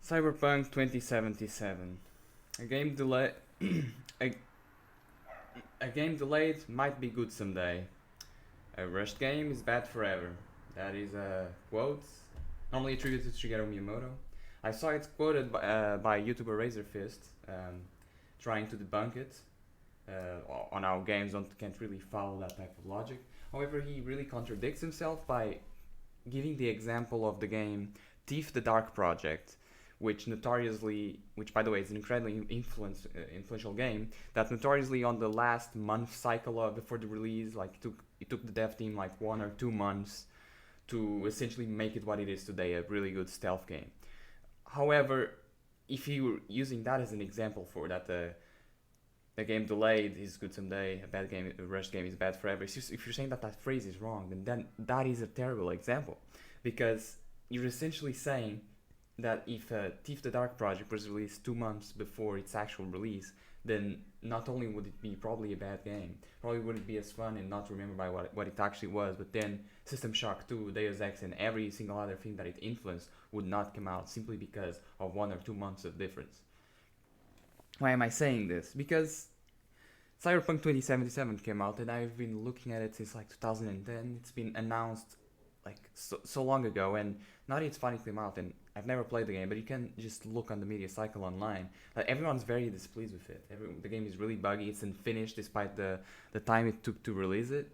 Cyberpunk 2077. A game delay. a, a game delayed might be good someday. A rushed game is bad forever. That is a quote, normally attributed to Shigeru Miyamoto. I saw it quoted by YouTuber Razorfist, trying to debunk it. On how games can't really follow that type of logic. However, he really contradicts himself by giving the example of the game Thief the Dark Project, which by the way is an incredibly influential game that notoriously on the last month cycle before the release, like it took the dev team like 1 or 2 months to essentially make it what it is today, a really good stealth game. However, if you were using that as an example for that, a game delayed is good someday, a rushed game is bad forever. If you're saying that that phrase is wrong, then that is a terrible example, because you're essentially saying that if Thief the Dark Project was released 2 months before its actual release, then not only would it be probably a bad game, probably wouldn't be as fun and not remembered by what it actually was, but then System Shock 2, Deus Ex, and every single other thing that it influenced would not come out simply because of 1 or 2 months of difference. Why am I saying this? Because Cyberpunk 2077 came out and I've been looking at it since like 2010. It's been announced like so long ago, and now it's finally came out, and I've never played the game, but you can just look on the media cycle online. Like everyone's very displeased with it. The game is really buggy. It's unfinished despite the time it took to release it.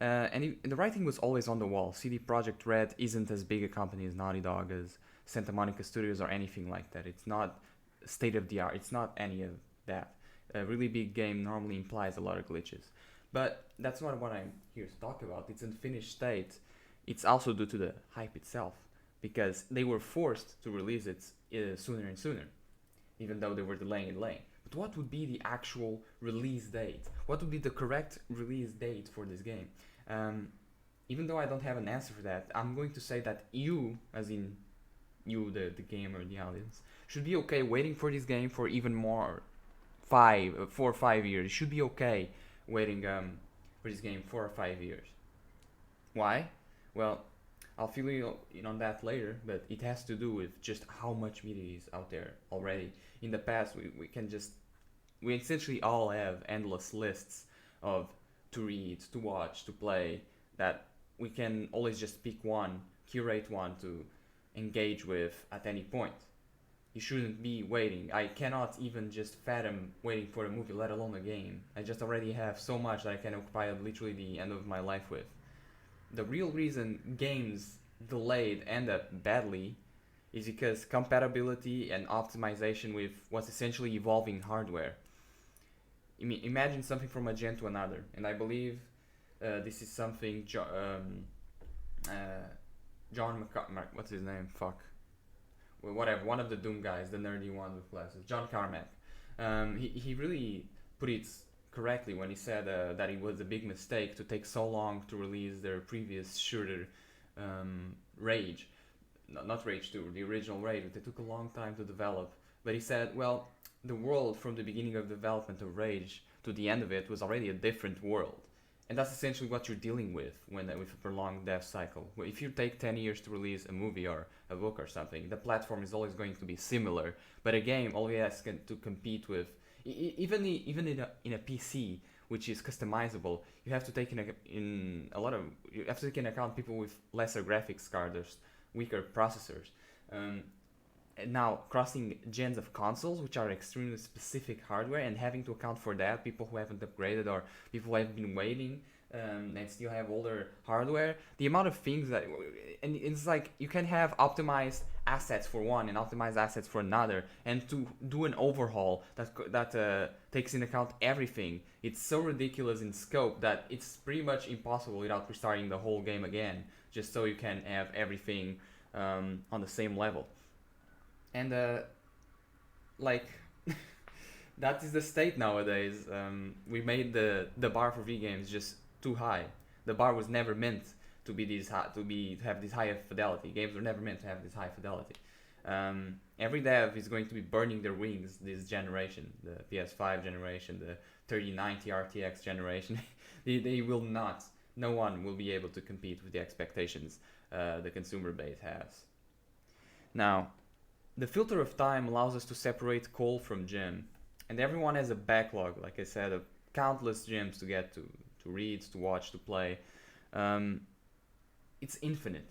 And the writing was always on the wall. CD Projekt Red isn't as big a company as Naughty Dog, as Santa Monica Studios, or anything like that. It's not state of the art. It's not any of that. A really big game normally implies a lot of glitches. But that's not what I'm here to talk about. It's unfinished state. It's also due to the hype itself, because they were forced to release it sooner and sooner, even though they were delaying and delaying. But what would be the actual release date? What would be the correct release date for this game? Even though I don't have an answer for that, I'm going to say that you, as in you, the gamer, the audience, should be okay waiting for this game for even more 4 or 5 years. You should be okay waiting for this game 4 or 5 years. Why? Well, I'll fill you in on that later, but it has to do with just how much media is out there already. In the past, we essentially all have endless lists of to read, to watch, to play, that we can always just pick one, curate one to engage with at any point. You shouldn't be waiting. I cannot even just fathom waiting for a movie, let alone a game. I just already have so much that I can occupy literally the end of my life with. The real reason games delayed end up badly is because compatibility and optimization with what's essentially evolving hardware. Imagine something from a gen to another, and I believe this is something John what's his name? Fuck. Well, whatever. One of the Doom guys, the nerdy one with glasses, John Carmack. He really put it correctly when he said that it was a big mistake to take so long to release their previous shooter, Rage. Not Rage 2, the original Rage. They took a long time to develop. But he said, well, the world from the beginning of development of Rage to the end of it was already a different world. And that's essentially what you're dealing with with a prolonged dev cycle. If you take 10 years to release a movie or a book or something, the platform is always going to be similar. But a game always has to compete with, even in a PC, which is customizable, you have to take you have to take into account people with lesser graphics cards, weaker processors. And now crossing gens of consoles, which are extremely specific hardware, and having to account for that, people who haven't upgraded or people who have been waiting and still have older hardware, the amount of things that, and it's like you can have optimized assets for one and optimized assets for another, and to do an overhaul that takes into account everything, it's so ridiculous in scope that it's pretty much impossible without restarting the whole game again, just so you can have everything on the same level. And like that is the state nowadays. We made the bar for V games just too high. The bar was never meant to be this high, to have this high fidelity. Games were never meant to have this high fidelity. Every dev is going to be burning their wings this generation, the PS5 generation, the 3090 RTX generation. they will not. No one will be able to compete with the expectations the consumer base has. Now, The filter of time allows us to separate coal from gem, and everyone has a backlog, like I said, of countless gems to get to read, to watch, to play. Um, it's infinite.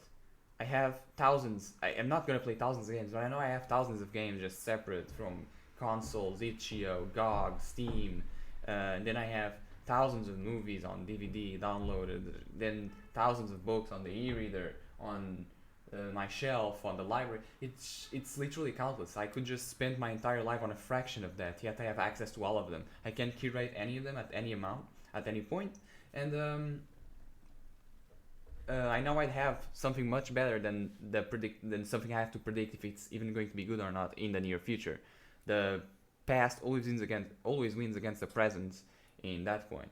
I have thousands. I am not gonna play thousands of games, but I know I have thousands of games just separate from consoles, itch.io, GOG, Steam, and then I have thousands of movies on DVD downloaded, then thousands of books on the e-reader, on my shelf, on the library. It's literally countless. I could just spend my entire life on a fraction of that, yet I have access to all of them. I can curate any of them at any amount, at any point, and I know I'd have something much better than something I have to predict if it's even going to be good or not in the near future. The past always wins against the present in that point,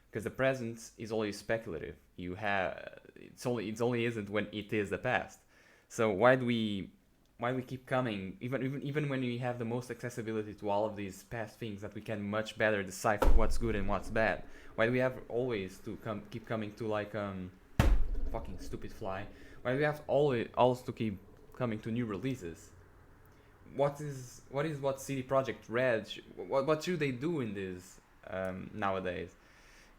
because the present is always speculative. It's only isn't when it is the past. So why we keep coming even when we have the most accessibility to all of these past things that we can much better decipher what's good and what's bad? Why do we have always to keep coming to like fucking stupid fly? Why do we have always to keep coming to new releases? What CD Projekt Red what should they do in this nowadays?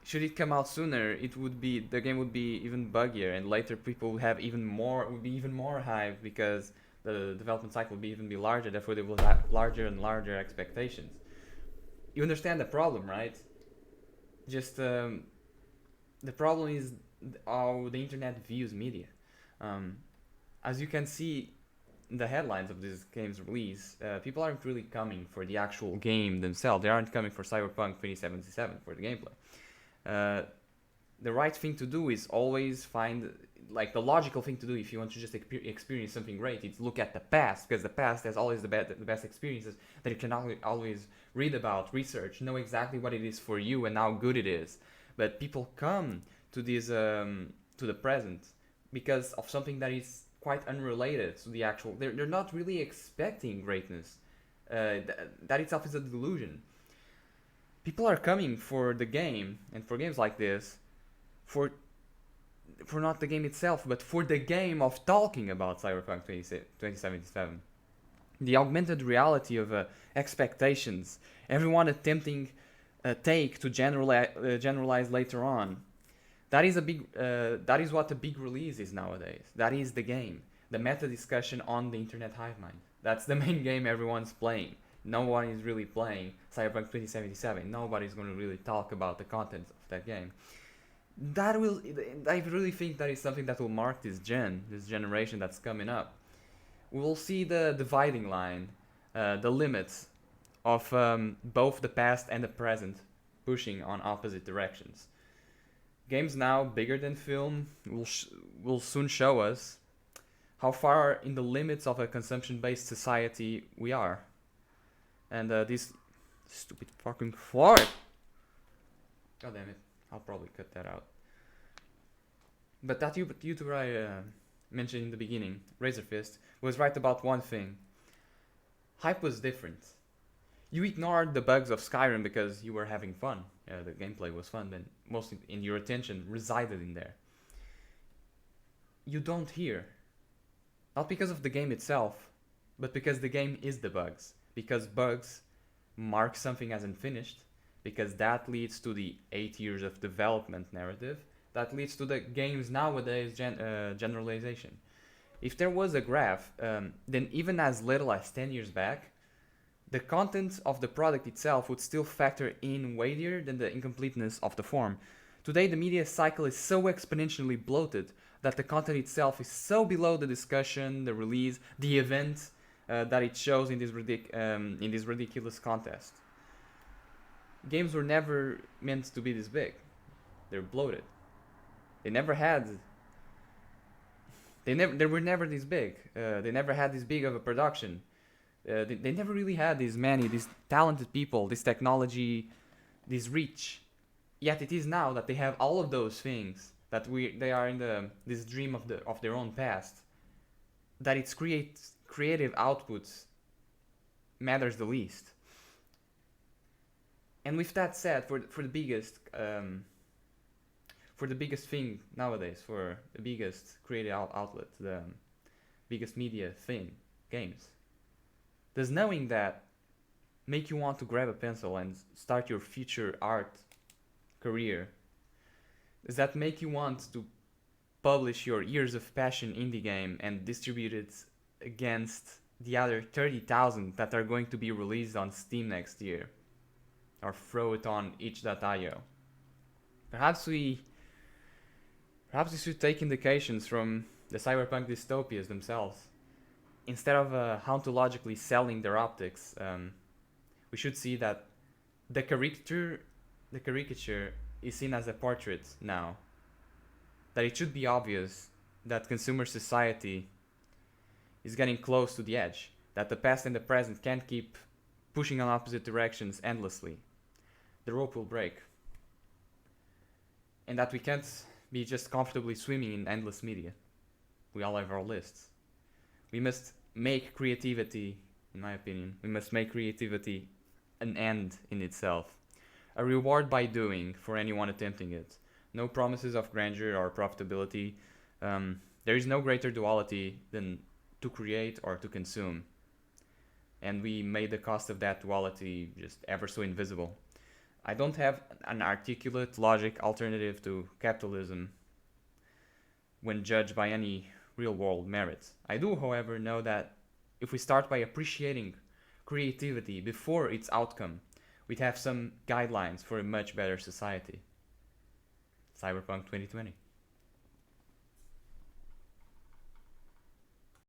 Should it come out sooner, the game would be even buggier, and later people would be even more hype because the development cycle would be larger. Therefore, they will have larger and larger expectations. You understand the problem, right? Just the problem is how the internet views media. As you can see in the headlines of this game's release, people aren't really coming for the actual game themselves. They aren't coming for Cyberpunk 2077 for the gameplay. The right thing to do is always find, like, the logical thing to do if you want to just experience something great. It's look at the past, because the past has always the best experiences that you can always read about, research, know exactly what it is for you and how good it is. But people come to this to the present because of something that is quite unrelated to the actual. They're not really expecting greatness. That itself is a delusion. People are coming for the game, and for games like this, for not the game itself, but for the game of talking about Cyberpunk 2077. The augmented reality of expectations, everyone attempting a take to generalize later on. That is what a big release is nowadays. That is the game, the meta discussion on the internet hive mind. That's the main game everyone's playing. No one is really playing Cyberpunk 2077. Nobody's going to really talk about the content of that game. I really think that is something that will mark this generation that's coming up. We will see the dividing line, the limits of both the past and the present pushing on opposite directions. Games now bigger than film will soon show us how far in the limits of a consumption-based society we are. And this stupid fucking fart. God damn it. I'll probably cut that out. But that YouTuber I mentioned in the beginning, Razorfist, was right about one thing. Hype was different. You ignored the bugs of Skyrim because you were having fun. The gameplay was fun, then most in your attention resided in there. You don't hear. Not because of the game itself, but because the game is the bugs. Because bugs mark something as unfinished, because that leads to the 8 years of development narrative, that leads to the games nowadays generalization. If there was a graph, then even as little as 10 years back, the content of the product itself would still factor in weightier than the incompleteness of the form. Today, the media cycle is so exponentially bloated that the content itself is so below the discussion, the release, the event, that it shows in this ridiculous contest. Games were never meant to be this big. They're bloated. They were never this big. They never had this big of a production. They never really had these talented people, this technology, this reach. Yet it is now that they have all of those things, that they are in this dream of their own past, that its creative outputs matters the least. And with that said, for the biggest thing nowadays, for the biggest creative outlet, the biggest media thing, games, Does knowing that make you want to grab a pencil and start your future art career? Does that make you want to publish your Years of Passion indie game and distribute it against the other 30,000 that are going to be released on Steam next year? Or throw it on itch.io? Perhaps we should take indications from the cyberpunk dystopias themselves. Instead of hauntologically selling their optics, we should see that the caricature is seen as a portrait now. That it should be obvious that consumer society is getting close to the edge. That the past and the present can't keep pushing in opposite directions endlessly. The rope will break. And that we can't be just comfortably swimming in endless media. We all have our lists. We must make creativity, in my opinion, we must make creativity an end in itself. A reward by doing for anyone attempting it. No promises of grandeur or profitability. There is no greater duality than to create or to consume. And we made the cost of that duality just ever so invisible. I don't have an articulate logic alternative to capitalism when judged by any real-world merits. I do, however, know that if we start by appreciating creativity before its outcome, we'd have some guidelines for a much better society. Cyberpunk 2020.